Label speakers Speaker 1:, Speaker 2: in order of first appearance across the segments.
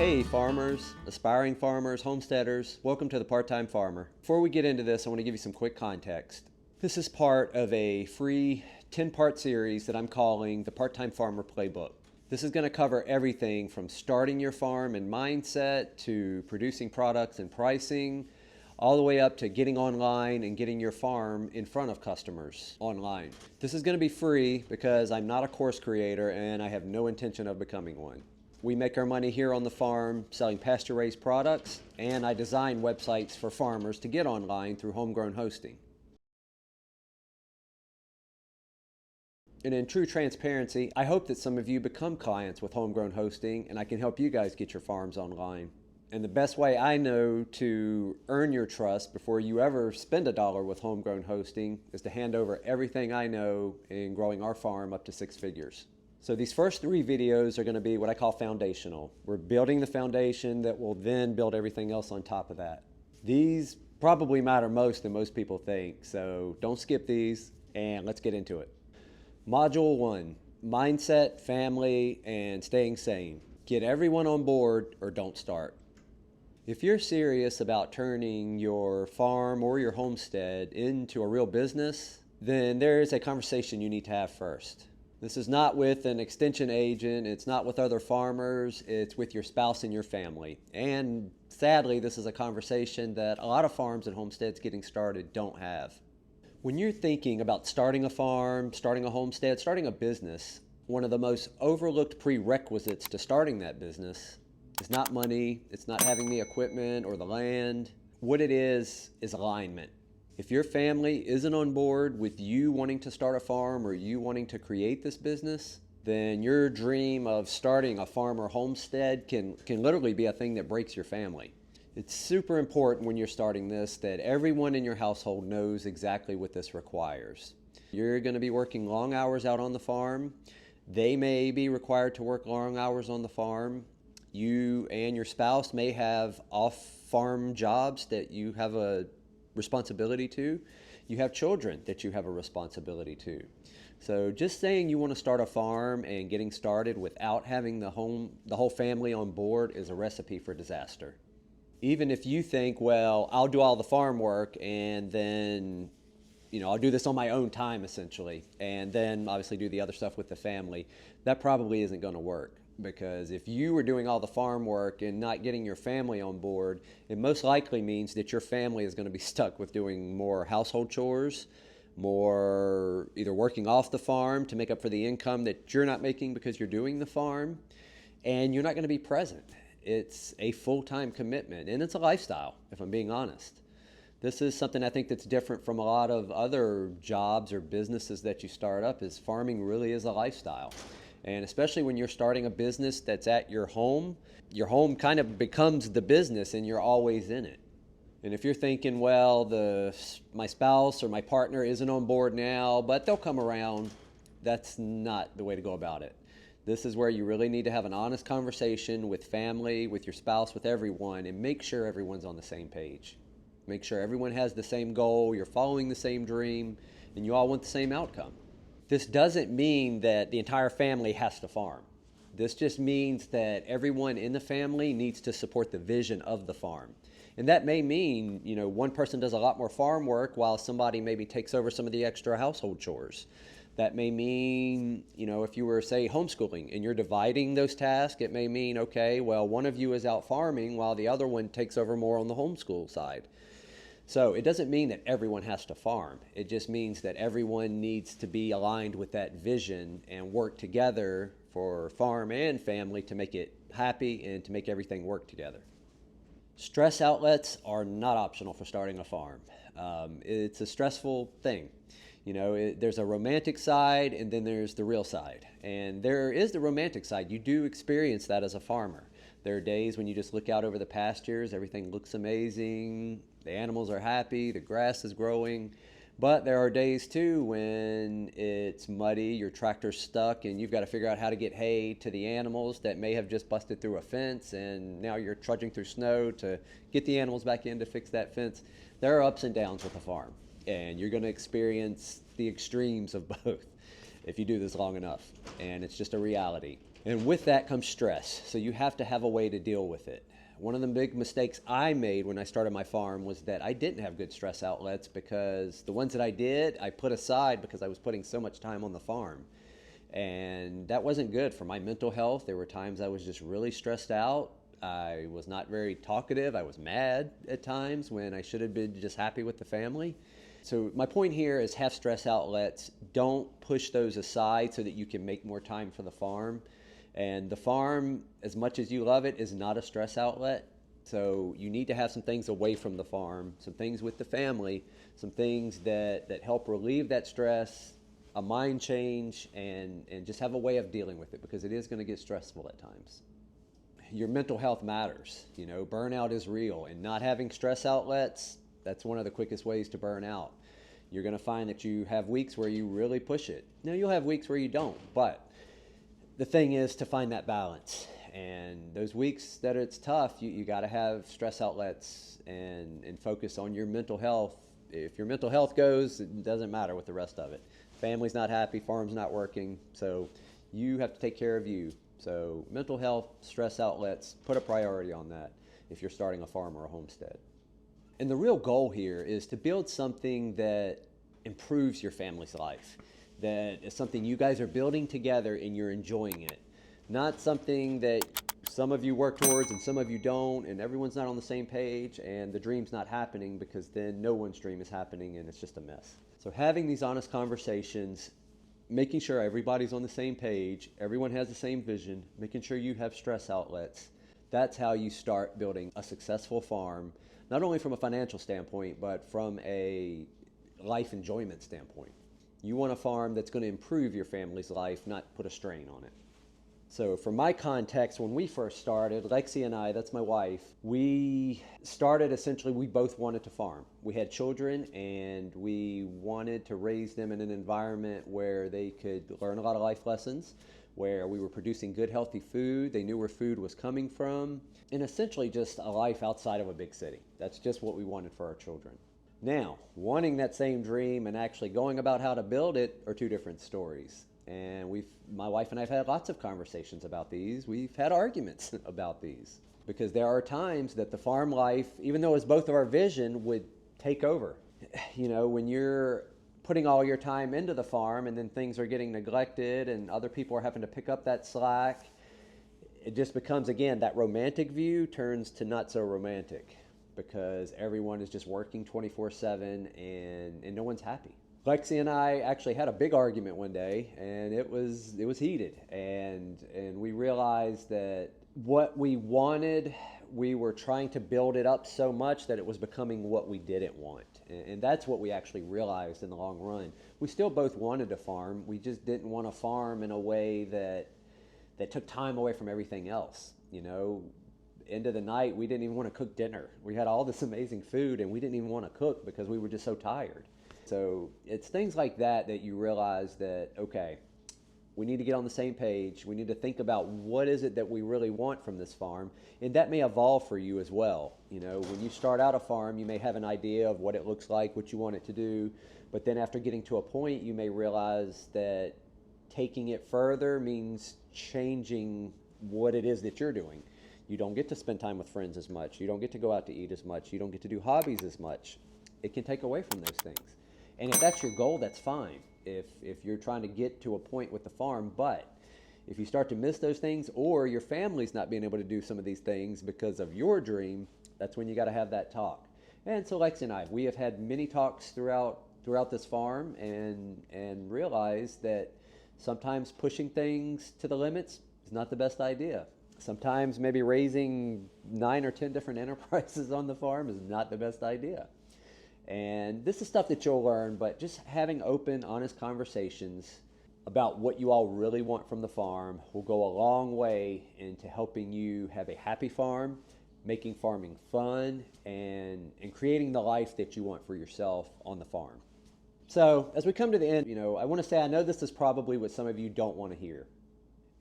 Speaker 1: Hey farmers, aspiring farmers, homesteaders, welcome to the Part-Time Farmer. Before we get into this, I want to give you some quick context. This is part of a free 10-part series that I'm calling the Part-Time Farmer Playbook. This is going to cover everything from starting your farm and mindset to producing products and pricing, all the way up to getting online and getting your farm in front of customers online. This is going to be free because I'm not a course creator and I have no intention of becoming one. We make our money here on the farm selling pasture-raised products, and I design websites for farmers to get online through homegrown hosting. And in true transparency, I hope that some of you become clients with homegrown hosting and I can help you guys get your farms online. And the best way I know to earn your trust before you ever spend $1 with homegrown hosting is to hand over everything I know in growing our farm up to 6 figures. So these first 3 videos are going to be what I call foundational. We're building the foundation that will then build everything else on top of that. These probably matter most than most people think, so don't skip these and let's get into it. Module 1, mindset, family, and staying sane. Get everyone on board or don't start. If you're serious about turning your farm or your homestead into a real business, then there is a conversation you need to have first. This is not with an extension agent, it's not with other farmers, it's with your spouse and your family. And sadly, this is a conversation that a lot of farms and homesteads getting started don't have. When you're thinking about starting a farm, starting a homestead, starting a business, one of the most overlooked prerequisites to starting that business is not money, it's not having the equipment or the land. What it is alignment. If your family isn't on board with you wanting to start a farm or you wanting to create this business, then your dream of starting a farm or homestead can literally be a thing that breaks your family. It's super important when you're starting this that everyone in your household knows exactly what this requires. You're going to be working long hours out on the farm. They may be required to work long hours on the farm. You and your spouse may have off-farm jobs that you have a responsibility to. You have children that you have a responsibility to. So just saying you want to start a farm and getting started without having the whole family on board is a recipe for disaster. Even if you think, well, I'll do all the farm work and then, I'll do this on my own time essentially, and then obviously do the other stuff with the family, that probably isn't going to work. Because if you were doing all the farm work and not getting your family on board, it most likely means that your family is going to be stuck with doing more household chores, more either working off the farm to make up for the income that you're not making because you're doing the farm, and you're not going to be present. It's a full-time commitment, and it's a lifestyle, if I'm being honest. This is something I think that's different from a lot of other jobs or businesses that you start up, is farming really is a lifestyle. And especially when you're starting a business that's at your home kind of becomes the business and you're always in it. And if you're thinking, well, my spouse or my partner isn't on board now, but they'll come around, that's not the way to go about it. This is where you really need to have an honest conversation with family, with your spouse, with everyone, and make sure everyone's on the same page. Make sure everyone has the same goal, you're following the same dream, and you all want the same outcome. This doesn't mean that the entire family has to farm. This just means that everyone in the family needs to support the vision of the farm. And that may mean, one person does a lot more farm work while somebody maybe takes over some of the extra household chores. That may mean, if you were, say, homeschooling and you're dividing those tasks, it may mean, okay, well, one of you is out farming while the other one takes over more on the homeschool side. So it doesn't mean that everyone has to farm. It just means that everyone needs to be aligned with that vision and work together for farm and family to make it happy and to make everything work together. Stress outlets are not optional for starting a farm. It's a stressful thing. There's a romantic side and then there's the real side. And there is the romantic side. You do experience that as a farmer. There are days when you just look out over the pastures, everything looks amazing, the animals are happy, the grass is growing. But there are days too when it's muddy, your tractor's stuck, and you've got to figure out how to get hay to the animals that may have just busted through a fence, and now you're trudging through snow to get the animals back in to fix that fence. There are ups and downs with a farm, and you're going to experience the extremes of both. if you do this long enough, and it's just a reality. And with that comes stress, so you have to have a way to deal with it. One of the big mistakes I made when I started my farm was that I didn't have good stress outlets, because the ones that I did, I put aside because I was putting so much time on the farm. And that wasn't good for my mental health. There were times I was just really stressed out. I was not very talkative. I was mad at times when I should have been just happy with the family. So my point here is have stress outlets. Don't push those aside so that you can make more time for the farm. And the farm, as much as you love it, is not a stress outlet. So you need to have some things away from the farm, some things with the family, some things that help relieve that stress, a mind change, and just have a way of dealing with it, because it is going to get stressful at times. Your mental health matters. You know, burnout is real, and not having stress outlets, that's one of the quickest ways to burn out. You're going to find that you have weeks where you really push it. Now, you'll have weeks where you don't, but the thing is to find that balance. And those weeks that it's tough, you got to have stress outlets and focus on your mental health. If your mental health goes, it doesn't matter with the rest of it. Family's not happy, farm's not working, so you have to take care of you. So mental health, stress outlets, put a priority on that if you're starting a farm or a homestead. And the real goal here is to build something that improves your family's life, that is something you guys are building together and you're enjoying it. Not something that some of you work towards and some of you don't, and everyone's not on the same page and the dream's not happening, because then no one's dream is happening and it's just a mess. So having these honest conversations, making sure everybody's on the same page, everyone has the same vision, making sure you have stress outlets, that's how you start building a successful farm, not only from a financial standpoint, but from a life enjoyment standpoint. You want a farm that's going to improve your family's life, not put a strain on it. So from my context, when we first started, Lexi and I, that's my wife, we started essentially, we both wanted to farm. We had children and we wanted to raise them in an environment where they could learn a lot of life lessons, where we were producing good, healthy food, they knew where food was coming from, and essentially just a life outside of a big city. That's just what we wanted for our children. Now, wanting that same dream and actually going about how to build it are two different stories. And my wife and I have had lots of conversations about these. We've had arguments about these, because there are times that the farm life, even though it's both of our vision, would take over. You know, when you're putting all your time into the farm and then things are getting neglected and other people are having to pick up that slack, it just becomes, again, that romantic view turns to not so romantic, because everyone is just working 24/7 and no one's happy. Lexi and I actually had a big argument one day, and it was heated, and we realized that what we wanted, we were trying to build it up so much that it was becoming what we didn't want, and that's what we actually realized in the long run. We still both wanted to farm, we just didn't want to farm in a way that took time away from everything else. You know, end of the night, we didn't even want to cook dinner. We had all this amazing food and we didn't even want to cook because we were just so tired. So it's things like that you realize that, okay, we need to get on the same page. We need to think about what is it that we really want from this farm. And that may evolve for you as well. You know, when you start out a farm, you may have an idea of what it looks like, what you want it to do. But then after getting to a point, you may realize that taking it further means changing what it is that you're doing. You don't get to spend time with friends as much. You don't get to go out to eat as much. You don't get to do hobbies as much. It can take away from those things. And if that's your goal, that's fine. If you're trying to get to a point with the farm, but if you start to miss those things, or your family's not being able to do some of these things because of your dream, that's when you got to have that talk. And so Lexi and I, we have had many talks throughout this farm, and realized that sometimes pushing things to the limits is not the best idea. Sometimes maybe raising 9 or 10 different enterprises on the farm is not the best idea. And this is stuff that you'll learn, but just having open, honest conversations about what you all really want from the farm will go a long way into helping you have a happy farm, making farming fun, and creating the life that you want for yourself on the farm. So as we come to the end, I want to say I know this is probably what some of you don't want to hear.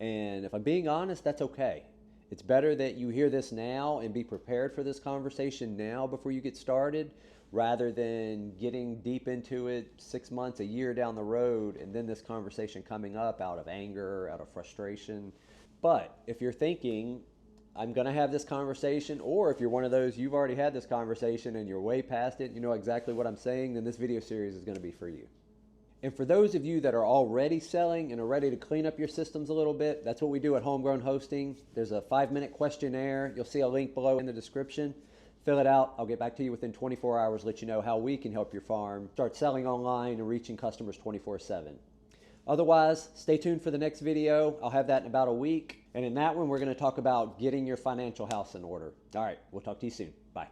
Speaker 1: And if I'm being honest, that's okay. It's better that you hear this now and be prepared for this conversation now before you get started, rather than getting deep into it 6 months, a year down the road, and then this conversation coming up out of anger, out of frustration. But if you're thinking, I'm going to have this conversation, or if you're one of those, you've already had this conversation and you're way past it, you know exactly what I'm saying, then this video series is going to be for you. And for those of you that are already selling and are ready to clean up your systems a little bit, that's what we do at Homegrown Hosting. There's a 5-minute questionnaire. You'll see a link below in the description. Fill it out. I'll get back to you within 24 hours, let you know how we can help your farm start selling online and reaching customers 24/7. Otherwise, stay tuned for the next video. I'll have that in about a week. And in that one, we're going to talk about getting your financial house in order. All right, we'll talk to you soon. Bye.